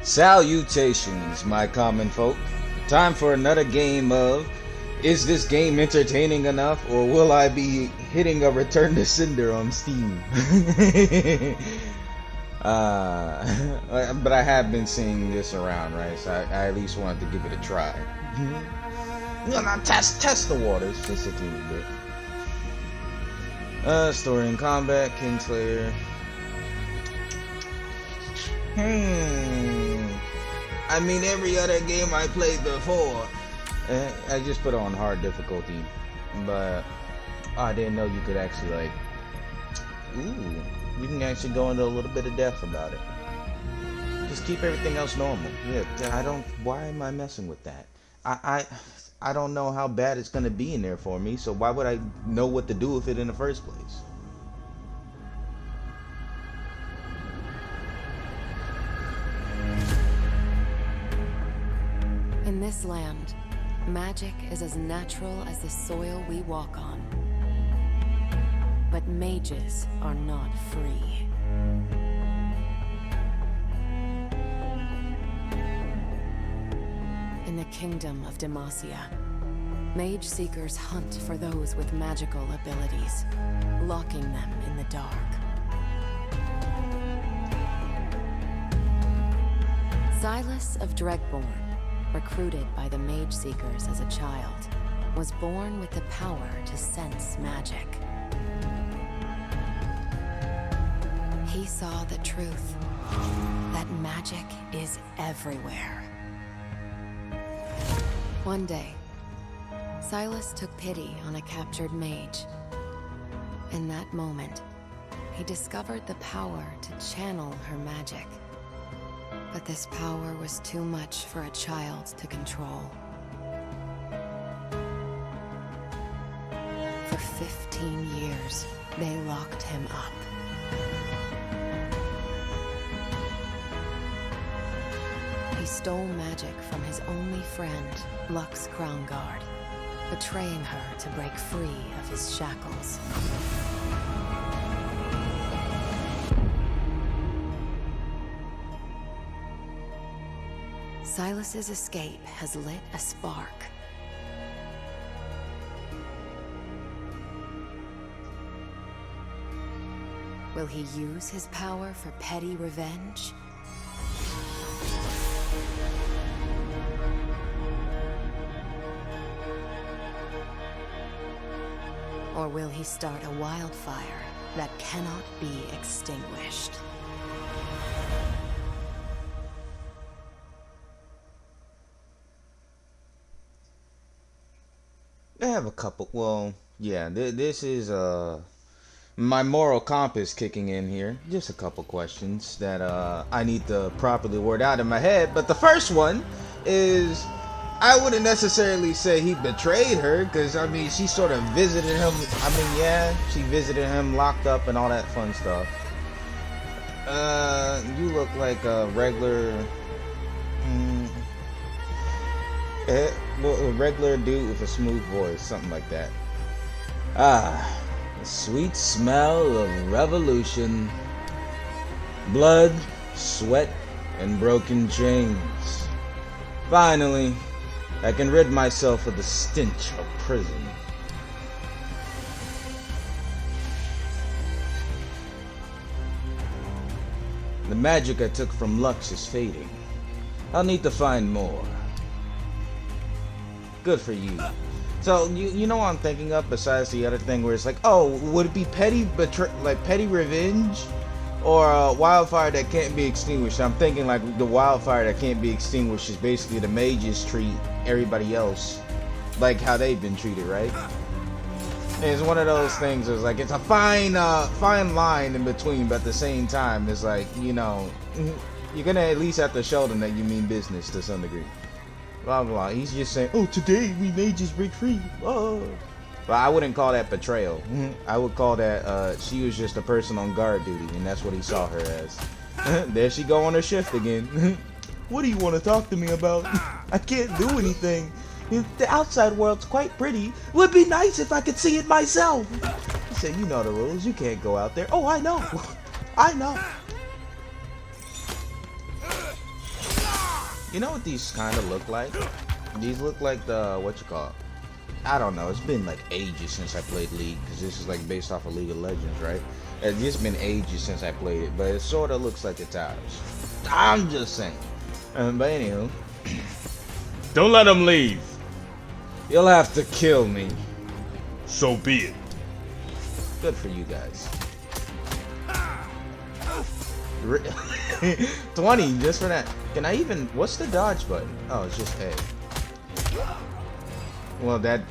Salutations, my common folk. Time for another game of Is this game entertaining enough, or will I be hitting a return to sender on Steam? But I have been seeing this around, right? So I at least wanted to give it a try. Test the waters just a teeny bit. Story and combat, Kingslayer. I mean, every other game I played before, I just put it on hard difficulty, but I didn't know you could actually you can actually go into a little bit of depth about it. Just keep everything else normal. Yeah, why am I messing with that? I don't know how bad it's gonna be in there for me, so why would I know what to do with it in the first place? In this land, magic is as natural as the soil we walk on. But mages are not free. In the kingdom of Demacia, mage seekers hunt for those with magical abilities, locking them in the dark. Silas of Dregborn, recruited by the Mage Seekers as a child, was born with the power to sense magic. He saw the truth, that magic is everywhere. One day, Silas took pity on a captured mage. In that moment, he discovered the power to channel her magic. But this power was too much for a child to control. For 15 years, they locked him up. He stole magic from his only friend, Lux Crownguard, betraying her to break free of his shackles. Silas's escape has lit a spark. Will he use his power for petty revenge? Or will he start a wildfire that cannot be extinguished? I have a couple. Well, yeah, this is my moral compass kicking in here. Just a couple questions that I need to properly word out in my head. But the first one is, I wouldn't necessarily say he betrayed her, because I mean, she sort of visited him. I mean, yeah, she visited him locked up and all that fun stuff. You look like a regular a regular dude with a smooth voice, something like that. The sweet smell of revolution, blood, sweat, and broken chains. Finally, I can rid myself of the stench of prison. The magic I took from Lux is fading. I'll need to find more. Good for you. So you know what I'm thinking of, besides the other thing where it's like, oh, would it be petty revenge, or a wildfire that can't be extinguished? I'm thinking like the wildfire that can't be extinguished is basically the mages treat everybody else like how they've been treated, right? And it's one of those things. It's like it's a fine line in between, but at the same time, it's like, you know, you're gonna at least have to show them that you mean business to some degree. Blah blah blah. He's just saying, oh, today we may just break free. Oh. But I wouldn't call that betrayal. I would call that she was just a person on guard duty, and that's what he saw her as. There she go on her shift again. What do you want to talk to me about? I can't do anything. The outside world's quite pretty. Would be nice if I could see it myself. He said, you know the rules. You can't go out there. Oh, I know. I know. You know what these kind of look like? These look like the, what you call it? I don't know. It's been like ages since I played League, because this is like based off of League of Legends, right? It's just been ages since I played it, but it sort of looks like the towers. I'm just saying. But anywho, Don't let him leave. you'll have to kill me. So be it. Good for you guys. 20 just for that. Can I even? What's the dodge button? Oh, it's just A. Well, that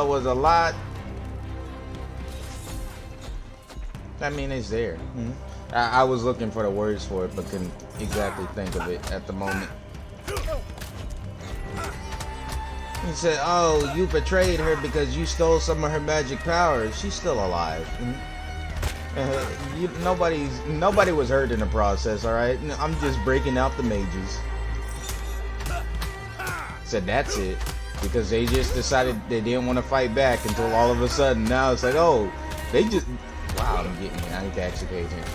was a lot. I mean, it's there. I was looking for the words for it, but couldn't exactly think of it at the moment. He said, "Oh, you betrayed her because you stole some of her magic powers. She's still alive." Nobody was hurt in the process. All right, I'm just breaking out the mages. Said that's it, because they just decided they didn't want to fight back until all of a sudden now it's like, oh, they just, wow, I'm getting it. I need to actually pay attention.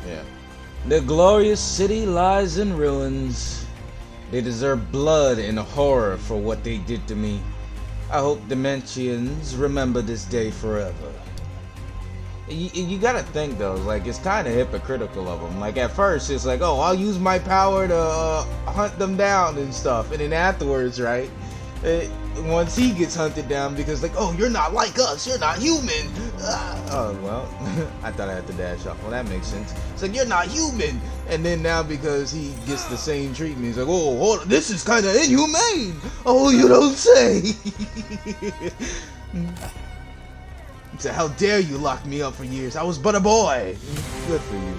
Yeah. The glorious city lies in ruins. They deserve blood and horror for what they did to me. I hope Dimensions remember this day forever. You gotta think though, like it's kind of hypocritical of them. Like at first it's like, oh, I'll use my power to hunt them down and stuff, and then afterwards, right? Once he gets hunted down because like, oh, you're not like us, you're not human. Oh well, I thought I had to dash off. Well, that makes sense. It's like you're not human, and then now because he gets the same treatment, he's like, oh, hold on, this is kind of inhumane. Oh, you don't say. So how dare you lock me up for years? I was but a boy. Good for you.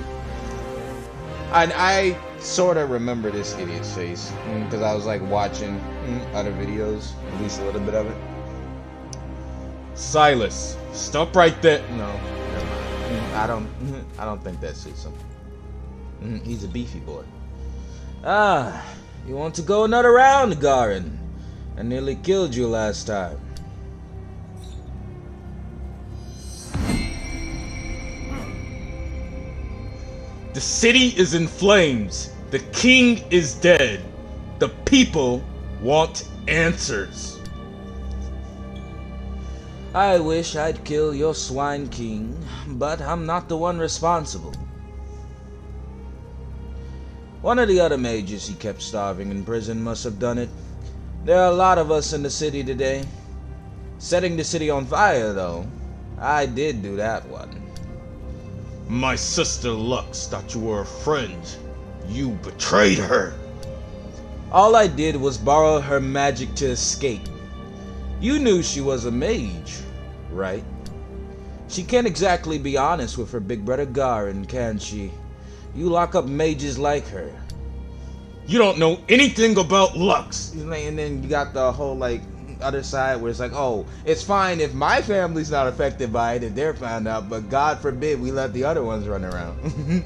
I sort of remember this idiot's face because I was like watching other videos, at least a little bit of it. Silas, stop right there. No, never mind. I don't think that suits him. He's a beefy boy. Ah, you want to go another round, Garin? I nearly killed you last time. The city is in flames. The king is dead. The people want answers. I wish I'd kill your swine king, but I'm not the one responsible. One of the other mages he kept starving in prison must have done it. There are a lot of us in the city today. Setting the city on fire, though, I did do that one. My sister Lux thought you were a friend. You betrayed her. All I did was borrow her magic to escape. You knew she was a mage, right? She can't exactly be honest with her big brother Garin, can she? You lock up mages like her. You don't know anything about Lux. And then you got the whole like other side where it's like, oh, it's fine if my family's not affected by it if they're found out, but God forbid we let the other ones run around.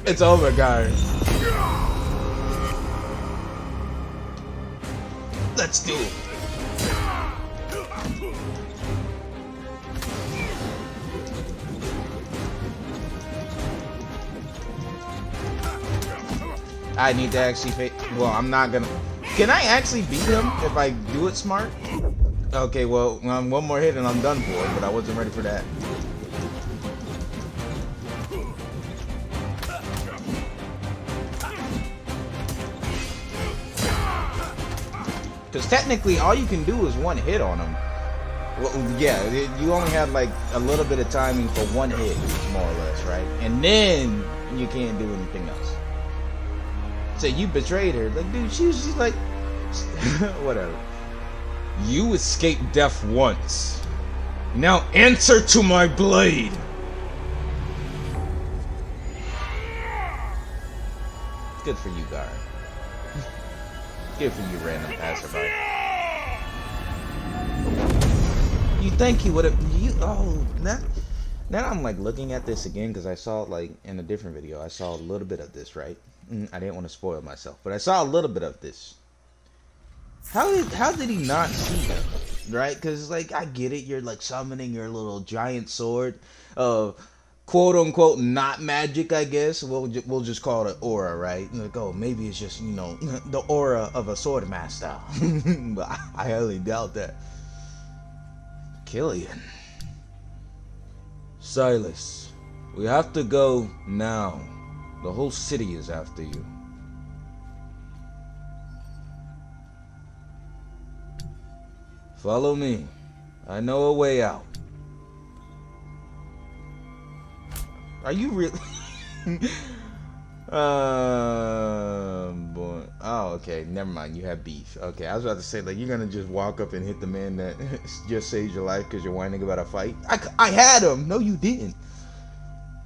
It's over, guys. Let's do it. I need to actually well, I'm not gonna. Can I actually beat him if I do it smart? Okay, well, one more hit and I'm done for, but I wasn't ready for that. Because technically, all you can do is one hit on him. Well, yeah, you only have like a little bit of timing for one hit, more or less, right? And then you can't do anything else. So you betrayed her. Like, dude, she's like, whatever. You escaped death once. Now answer to my blade. Good for you, Gar. Good for you, random passerby. You think he would have? Now I'm like looking at this again because I saw it like in a different video. I saw a little bit of this, right? I didn't want to spoil myself, but I saw a little bit of this. How did he not see them? Right? Because like I get it, you're like summoning your little giant sword of quote unquote not magic, I guess. We'll just call it aura, right? Like, oh, maybe it's just the aura of a sword master. But I highly doubt that. Killian, Silas, we have to go now. The whole city is after you. Follow me. I know a way out. Are you really? Boy. Oh, okay. Never mind. You have beef. Okay, I was about to say like you're gonna just walk up and hit the man that just saved your life because you're whining about a fight. I had him. No, you didn't.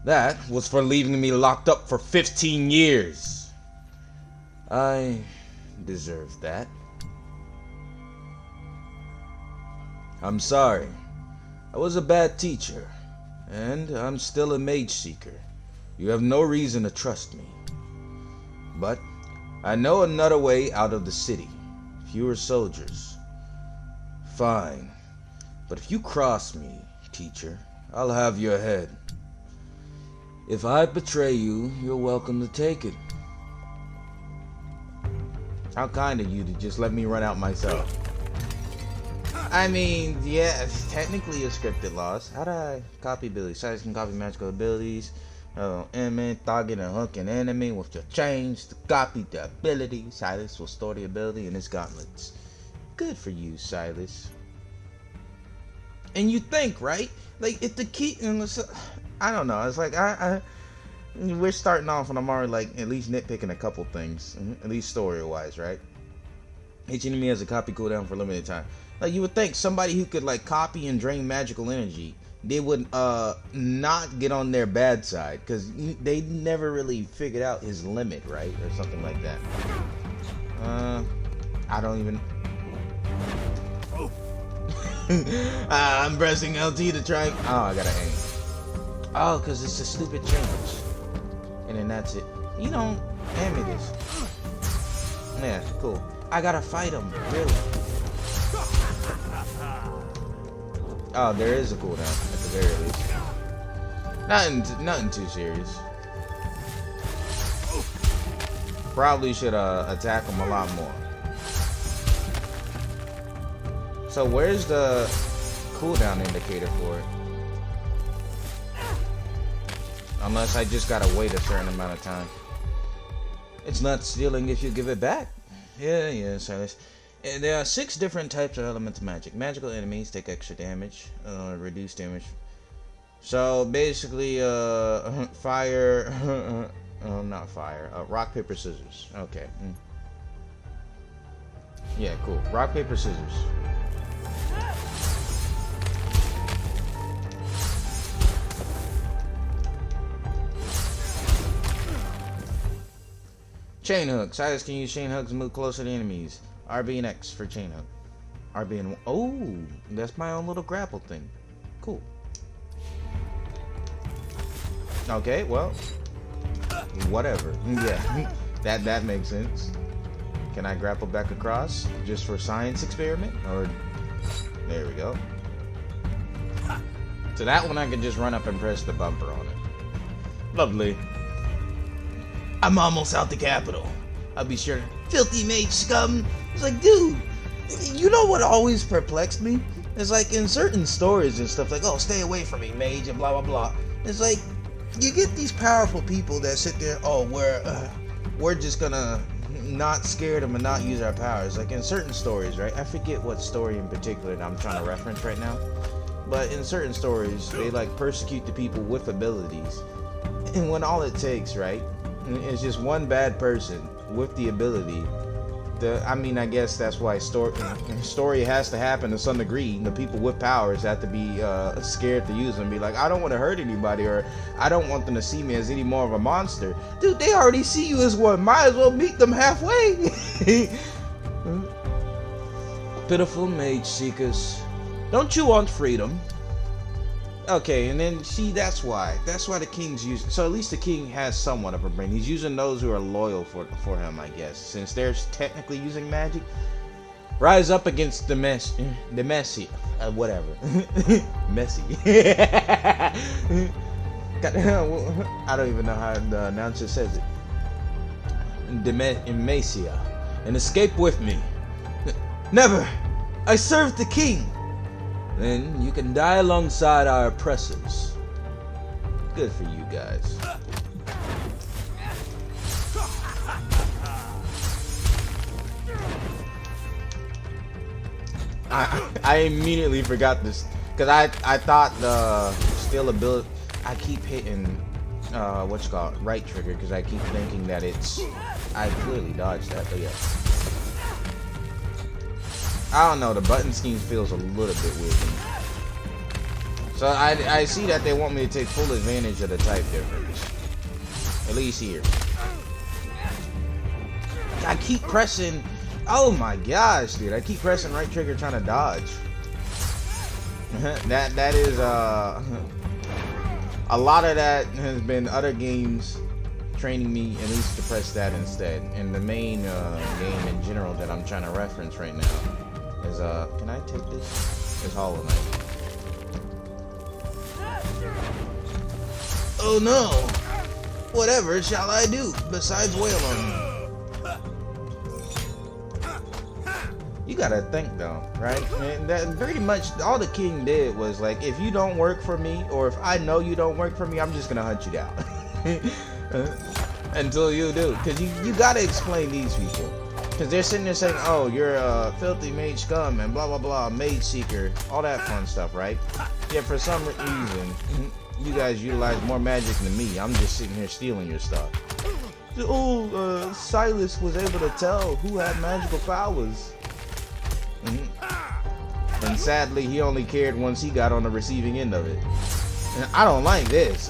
That was for leaving me locked up for 15 years. I deserve that. I'm sorry. I was a bad teacher, and I'm still a mage seeker. You have no reason to trust me. But I know another way out of the city. Fewer soldiers. Fine. But if you cross me, teacher, I'll have your head. If I betray you, you're welcome to take it. How kind of you to just let me run out myself. I mean, yeah, it's technically a scripted loss. How do I copy abilities? Silas can copy magical abilities. Enemy, target, and hook an enemy with your chains to copy the ability. Silas will store the ability in his gauntlets. Good for you, Silas. And you think, right? Like, if the key... I don't know. It's like, we're starting off and I'm already, like, at least nitpicking a couple things. At least story-wise, right? Each enemy has a copy cooldown for a limited time. Like, you would think somebody who could, like, copy and drain magical energy, they would, not get on their bad side. Because they never really figured out his limit, right? Or something like that. I don't even... I'm pressing LT to try... Oh, I gotta aim. Oh, because it's a stupid change. And then that's it. You don't hand me this. Yeah, cool. I gotta fight him, really. Oh, there is a cooldown at the very least. Nothing too serious. Probably should attack him a lot more. So where's the cooldown indicator for it? Unless I just gotta wait a certain amount of time. It's not stealing if you give it back. Yeah, Silas. There are 6 different types of elemental magic. Magical enemies take extra damage, reduce damage. So basically, fire, not fire, rock, paper, scissors. Okay. Yeah, cool. Rock, paper, scissors. Chain hook. Silas can use chain hooks to move closer to enemies. RB and X for chain hook. RB and... Oh, that's my own little grapple thing. Cool. Okay, well. Whatever. Yeah, that makes sense. Can I grapple back across just for science experiment? Or... There we go. So that one I can just run up and press the bumper on it. Lovely. I'm almost out the capital. I'll be sure. Filthy mage scum. It's like, dude, you know what always perplexed me? It's like in certain stories and stuff like, oh, stay away from me, mage, and blah, blah, blah. It's like, you get these powerful people that sit there, oh, we're just gonna not scare them and not use our powers. Like in certain stories, right? I forget what story in particular that I'm trying to reference right now. But in certain stories, they like persecute the people with abilities. And when all it takes, right, is just one bad person with the ability. I mean, I guess that's why story has to happen to some degree. The people with powers have to be scared to use them. Be like, I don't want to hurt anybody, or I don't want them to see me as any more of a monster. Dude, they already see you as one. Might as well meet them halfway. Pitiful mage seekers. Don't you want freedom? Okay, and then see, that's why the king's using. So at least the king has somewhat of a brain. He's using those who are loyal for him, I guess, since they're technically using magic. rise up against the messy, whatever, messy. I don't even know how the announcer says it. Demacia, and escape with me. Never! I serve the king! Then you can die alongside our oppressors. Good for you guys. I immediately forgot this because I thought the skill ability. I keep hitting what's it called, right trigger, because I keep thinking that it's. I clearly dodged that, but yeah. I don't know. The button scheme feels a little bit weird to me. So I see that they want me to take full advantage of the type difference. At least here. I keep pressing. Oh my gosh, dude! I keep pressing right trigger trying to dodge. that is a lot of that has been other games training me at least to press that instead. And the main game in general that I'm trying to reference right now is can I take this? It's Hollow Knight. Oh no! Whatever shall I do besides wail on you? You gotta think though, right? And that pretty much all the king did was like, if you don't work for me, or if I know you don't work for me, I'm just gonna hunt you down until you do. Because you gotta explain these people, because they're sitting there saying, oh, you're a filthy mage scum and blah blah blah, mage seeker, all that fun stuff, right? Yet for some reason, you guys utilize more magic than me. I'm just sitting here stealing your stuff. Oh, Silas was able to tell who had magical powers. And sadly, he only cared once he got on the receiving end of it. And I don't like this.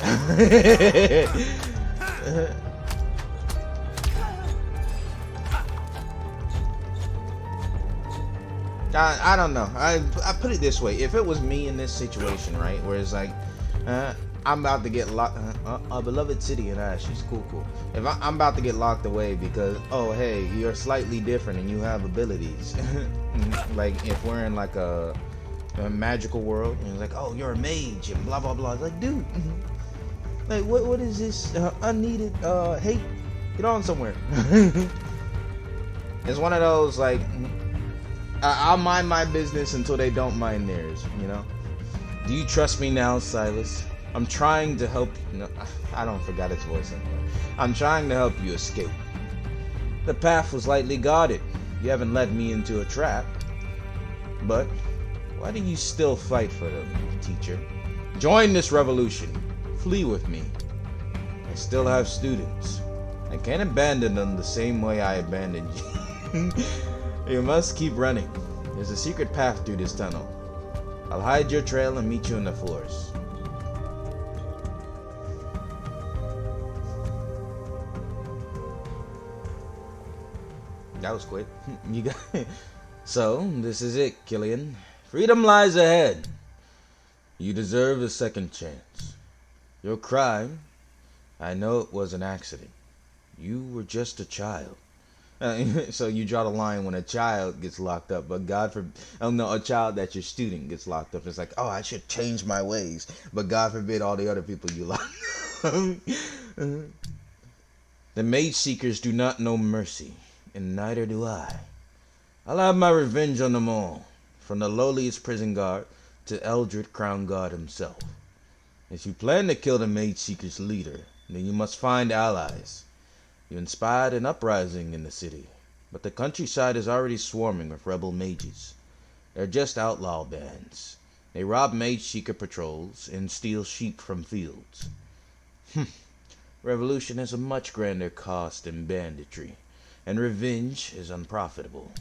I don't know. I put it this way: if it was me in this situation, right, where it's like, I'm about to get locked, a beloved city and she's cool. If I'm about to get locked away because, oh hey, you're slightly different and you have abilities. Like if we're in like a magical world and it's like, oh, you're a mage and blah blah blah. It's like, dude, like what is this unneeded hate? Get on somewhere. It's one of those like, I'll mind my business until they don't mind theirs, you know? Do you trust me now, Silas? I'm trying to help you. No, I don't forgot his voice anymore. I'm trying to help you escape. The path was lightly guarded. You haven't led me into a trap. But why do you still fight for them, teacher? Join this revolution. Flee with me. I still have students. I can't abandon them the same way I abandoned you. You must keep running. There's a secret path through this tunnel. I'll hide your trail and meet you in the forest. That was quick. You got it. So, this is it, Killian. Freedom lies ahead. You deserve a second chance. Your crime, I know it was an accident. You were just a child. So you draw the line when a child gets locked up, but God forbid, oh no, a child that your student gets locked up. It's like, oh, I should change my ways, but God forbid all the other people you lock up. The Mage Seekers do not know mercy, and neither do I. I'll have my revenge on them all, from the lowliest prison guard to Eldred Crown Guard himself. If you plan to kill the Mage Seekers' leader, then you must find allies. You inspired an uprising in the city, but the countryside is already swarming with rebel mages. They're just outlaw bands. They rob Mage Seeker patrols and steal sheep from fields. Revolution has a much grander cost than banditry, and revenge is unprofitable.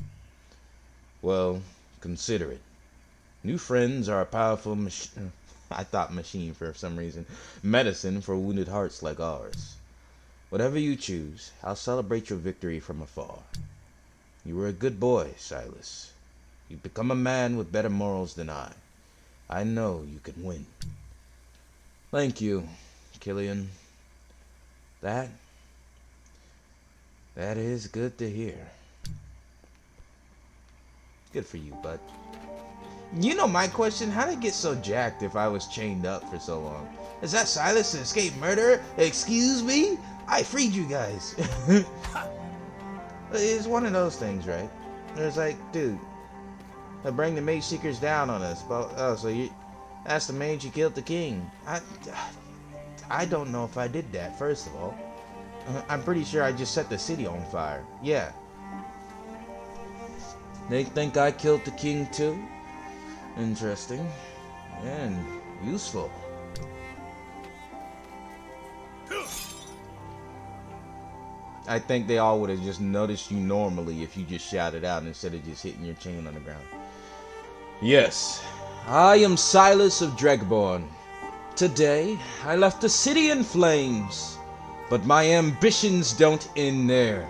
Well, consider it. New friends are a powerful I thought machine for some reason. Medicine for wounded hearts like ours. Whatever you choose, I'll celebrate your victory from afar. You were a good boy, Silas. You've become a man with better morals than I. I know you can win. Thank you, Killian. That is good to hear. Good for you, bud. You know my question, how'd I get so jacked if I was chained up for so long? Is that Silas, an escaped murderer? Excuse me? I freed you guys. It's one of those things, right? It's like, dude, they bring the mage seekers down on us. But, oh, so you, that's the mage who killed the king. I don't know if I did that, first of all. I'm pretty sure I just set the city on fire. Yeah. They think I killed the king too? Interesting. And useful. I think they all would have just noticed you normally if you just shouted out instead of just hitting your chain on the ground. Yes, I am Silas of Dregborn. Today, I left the city in flames, but my ambitions don't end there.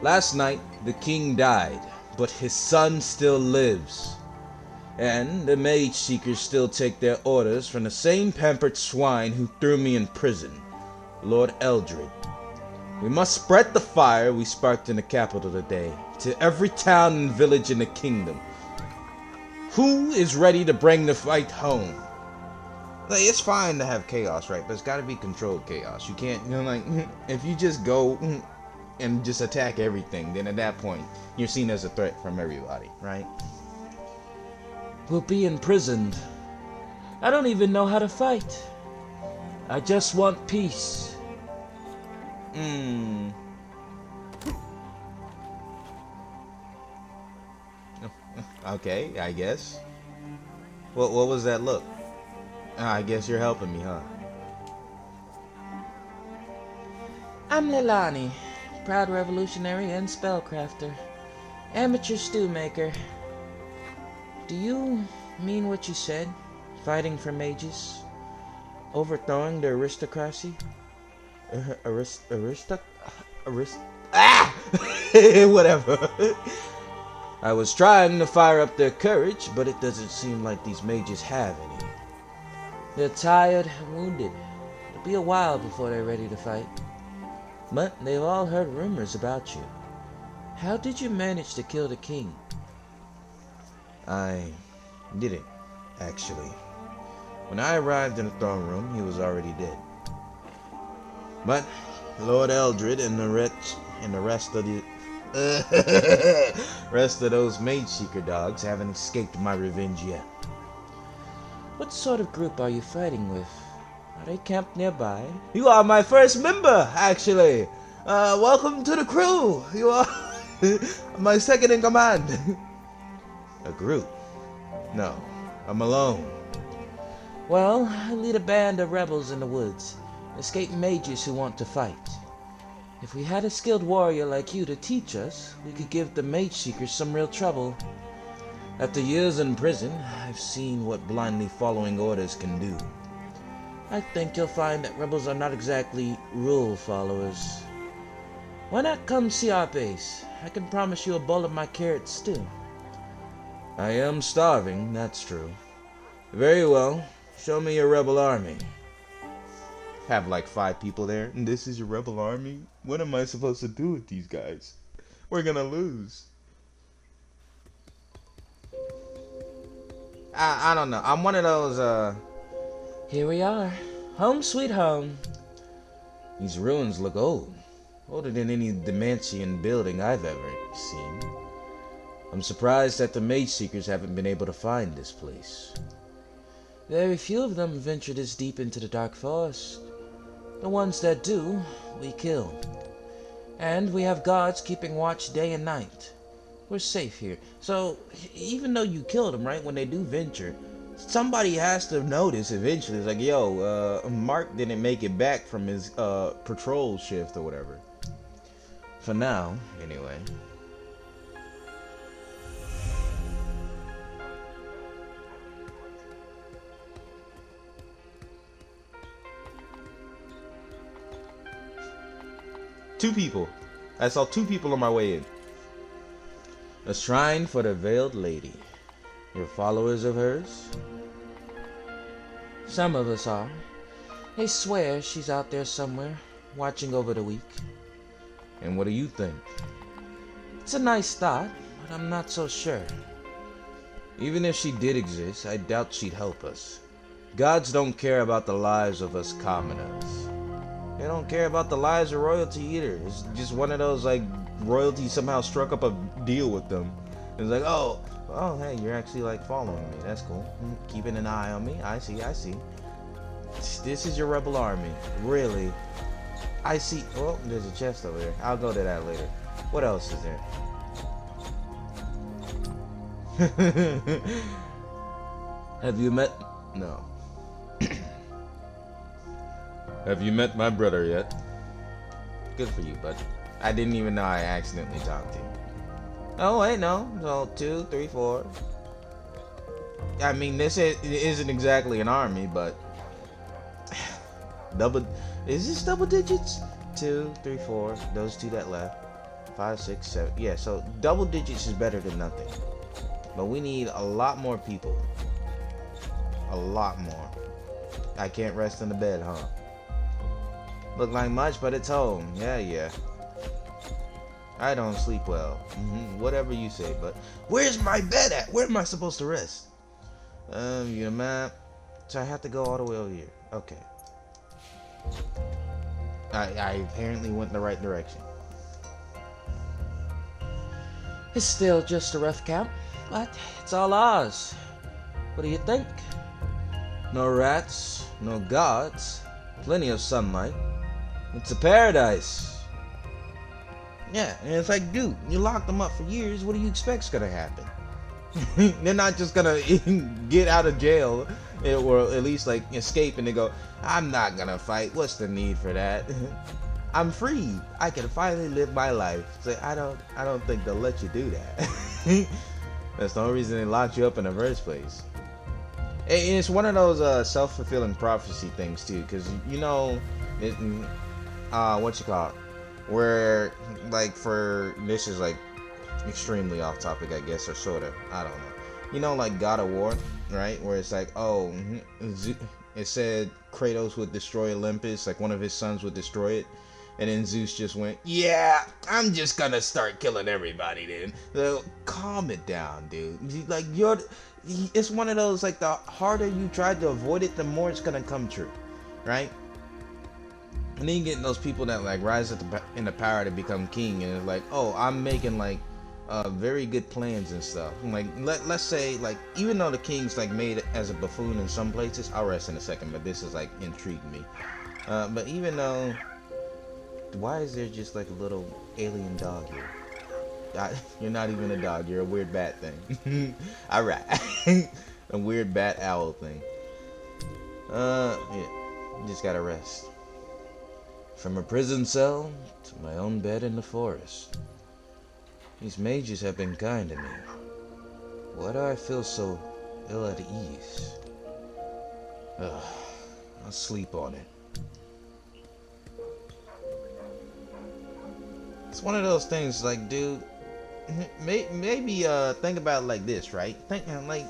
Last night, the king died, but his son still lives. And the mage seekers still take their orders from the same pampered swine who threw me in prison, Lord Eldred. We must spread the fire we sparked in the capital today to every town and village in the kingdom. Who is ready to bring the fight home? Like, it's fine to have chaos, right? But it's got to be controlled chaos. You can't, like, if you just go and just attack everything, then at that point, you're seen as a threat from everybody, right? We'll be imprisoned. I don't even know how to fight. I just want peace. Okay, I guess. What was that look? I guess you're helping me, huh? I'm Leilani, proud revolutionary and spellcrafter, amateur stew maker. Do you mean what you said? Fighting for mages? Overthrowing the aristocracy? Whatever. I was trying to fire up their courage, but it doesn't seem like these mages have any. They're tired and wounded. It'll be a while before they're ready to fight. But they've all heard rumors about you. How did you manage to kill the king? I didn't, actually. When I arrived in the throne room, he was already dead. But Lord Eldred and the rest of the rest of those mage seeker dogs haven't escaped my revenge yet. What sort of group are you fighting with? Are they camped nearby? You are my first member, actually. Welcome to the crew. You are my second in command. A group? No, I'm alone. Well, I lead a band of rebels in the woods. Escaped mages who want to fight. If we had a skilled warrior like you to teach us, we could give the mage seekers some real trouble. After years in prison, I've seen what blindly following orders can do. I think you'll find that rebels are not exactly rule followers. Why not come see our base? I can promise you a bowl of my carrot stew. I am starving, that's true. Very well, show me your rebel army. Have like 5 people there, and this is your rebel army? What am I supposed to do with these guys? We're gonna lose. I don't know. I'm one of those, Here we are. Home sweet home. These ruins look old. Older than any Demantian building I've ever seen. I'm surprised that the mage seekers haven't been able to find this place. Very few of them venture this deep into the dark forest. The ones that do, we kill. And we have guards keeping watch day and night. We're safe here. So, even though you killed them, right, when they do venture, somebody has to notice eventually. It's like, yo, Mark didn't make it back from his patrol shift or whatever. For now, anyway. Two people. I saw 2 people on my way in. A shrine for the Veiled Lady. You're followers of hers? Some of us are. They swear she's out there somewhere, watching over the weak. And what do you think? It's a nice start, but but I'm not so sure. Even if she did exist, I doubt she'd help us. Gods don't care about the lives of us commoners. They don't care about the lives of royalty either. It's just one of those, like, royalty somehow struck up a deal with them. It's like, oh, hey, you're actually, like, following me. That's cool. Keeping an eye on me. I see. This is your rebel army. Really? I see. Oh, there's a chest over there. I'll go to that later. What else is there? Have you met? No. Have you met my brother yet? Good for you, bud. I didn't even know I accidentally talked to you. Oh, wait, no. So, 2, 3, 4. I mean, this isn't exactly an army, but... double... Is this double digits? 2, 3, 4. Those two that left. 5, 6, 7. Yeah, so double digits is better than nothing. But we need a lot more people. A lot more. I can't rest in the bed, huh? Look like much, but it's home. Yeah. I don't sleep well. Whatever you say, but where's my bed at? Where am I supposed to rest? Your map. So I have to go all the way over here. Okay. I apparently went in the right direction. It's still just a rough camp, but it's all ours. What do you think? No rats, no gods, plenty of sunlight. It's a paradise. Yeah, and it's like, dude, you locked them up for years. What do you expect's gonna happen? They're not just gonna get out of jail, or at least like escape, and they go, "I'm not gonna fight. What's the need for that? I'm free. I can finally live my life." So I don't think they'll let you do that. That's the only reason they locked you up in the first place. And it's one of those self-fulfilling prophecy things too, because you know, what you call it, where like for this is like extremely off topic, I guess, or sorta. I don't know. You know, like God of War, right? Where it's like, oh, it said Kratos would destroy Olympus, like one of his sons would destroy it. And then Zeus just went, yeah, I'm just gonna start killing everybody then. So, calm it down, dude. Like, it's one of those, like, the harder you try to avoid it, the more it's gonna come true, right? And then you get those people that, like, rise in the power to become king, and it's like, oh, I'm making, like, very good plans and stuff. Like, let's say, like, even though the king's, like, made as a buffoon in some places, I'll rest in a second, but this is, like, intrigued me. But even though... Why is there just like a little alien dog here? You're not even a dog, you're a weird bat thing. Alright. A weird bat owl thing. Yeah. Just gotta rest. From a prison cell to my own bed in the forest. These mages have been kind to me. Why do I feel so ill at ease? I'll sleep on it. It's one of those things, like, dude, maybe think about it like this, right? Think like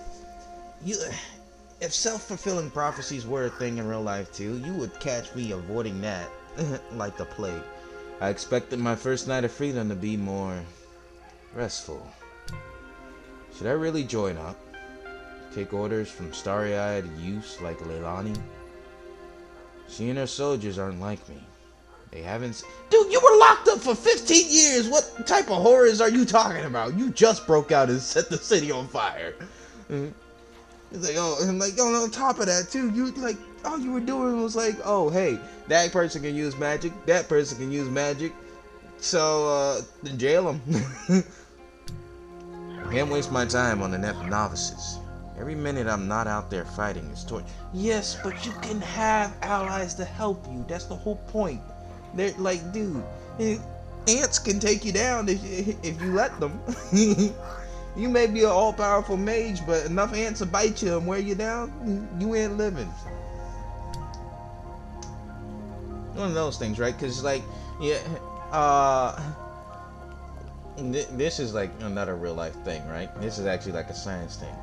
if self-fulfilling prophecies were a thing in real life too, you would catch me avoiding that like the plague. I expected my first night of freedom to be more restful. Should I really join up? Take orders from starry-eyed youths like Leilani? She and her soldiers aren't like me. They haven't... Dude, you were locked up for 15 years! What type of horrors are you talking about? You just broke out and set the city on fire. It's like, oh, and like, oh, on top of that, too, you, like, all you were doing was like, oh, hey, that person can use magic, that person can use magic, so, then jail them. I can't waste my time on inept novices. Every minute I'm not out there fighting is torture. Yes, but you can have allies to help you. That's the whole point. They're like, dude, ants can take you down if you let them. You may be an all-powerful mage, but enough ants to bite you and wear you down, you ain't living. One of those things, right? Because, like, yeah, this is like another real-life thing, right? This is actually like a science thing.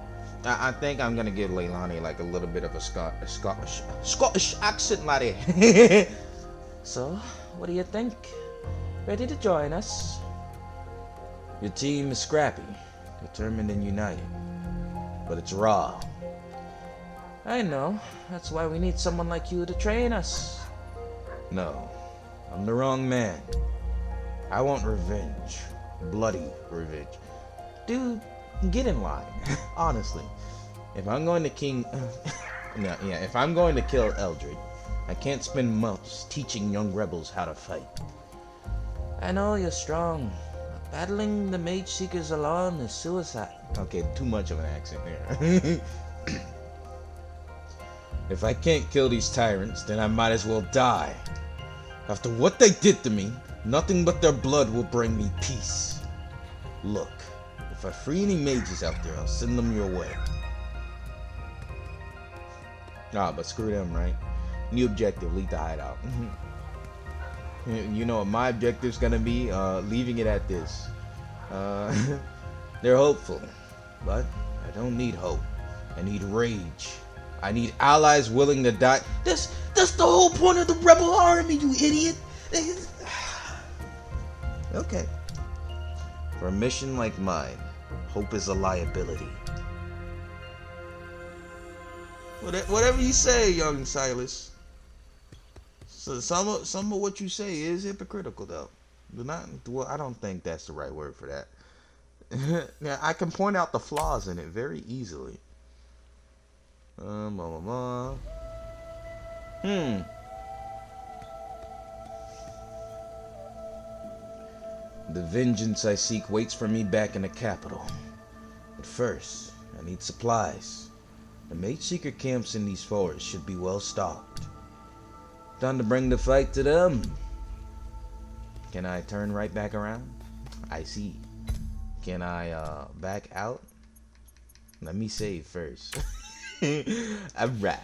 I think I'm gonna give Leilani like a little bit of a Scottish accent, laddie. So, what do you think? Ready to join us? Your team is scrappy. determined and united. But it's raw. I know. That's why we need someone like you to train us. No, I'm the wrong man. I want revenge. Bloody revenge. Dude, get in line. Honestly. If I'm going to if I'm going to kill Eldred, I can't spend months teaching young rebels how to fight. I know you're strong. But battling the Mage Seekers alone is suicide. Okay, too much of an accent there. If I can't kill these tyrants, then I might as well die. After what they did to me, nothing but their blood will bring me peace. Look, if I free any mages out there, I'll send them your way. Ah, but screw them, right? New objective, lead the hideout. You know what my objective's gonna be? Leaving it at this. They're hopeful, but I don't need hope. I need rage. I need allies willing to die. That's the whole point of the rebel army, you idiot. Okay. For a mission like mine, hope is a liability. Whatever you say, young Silas. So some of what you say is hypocritical, though. Well, I don't think that's the right word for that. Yeah, I can point out the flaws in it very easily. The vengeance I seek waits for me back in the capital. But first, I need supplies. The Mage Seeker camps in these forests should be well stocked. Time to bring the fight to them. Can I turn right back around? I see. Can I back out? Let me save first. Alright.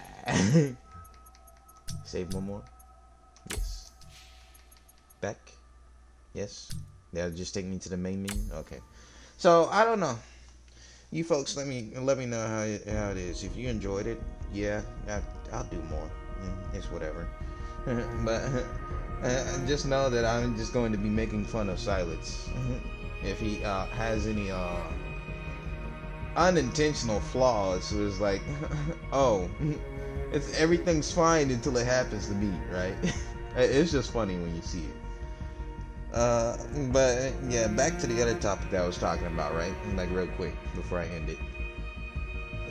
Save one more? Yes. Back? Yes. That'll just take me to the main menu? Okay. So, I don't know. You folks, let me know how it is. If you enjoyed it, yeah, I'll do more. It's whatever. But just know that I'm just going to be making fun of Silas. If he has any unintentional flaws, it was like, oh, everything's fine until it happens to me, right? It's just funny when you see it. But yeah, back to the other topic that I was talking about, right? Like real quick before I end it.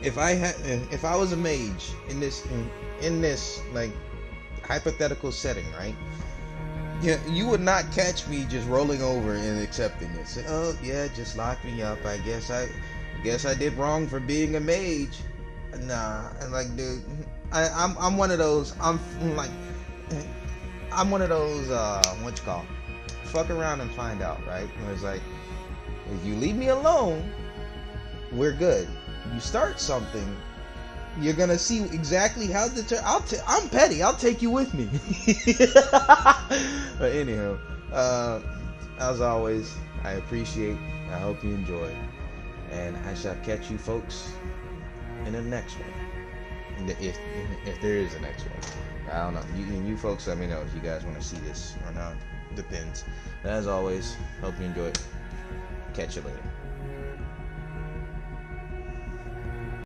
If I was a mage in this like hypothetical setting, right? Yeah, you would not catch me just rolling over and accepting it. Say, oh yeah, just lock me up. I guess I did wrong for being a mage. Nah, and like, dude, I'm one of those. I'm one of those. What you call? Fuck around and find out, right? Where it's like, if you leave me alone, we're good. You start something, you're gonna see exactly how I'm petty. I'll take you with me. But anyhow, as always, I appreciate. I hope you enjoyed, and I shall catch you folks in the next one. If there is a next one, I don't know. You folks, let me know if you guys want to see this or not. Depends. As always, hope you enjoyed. Catch you later.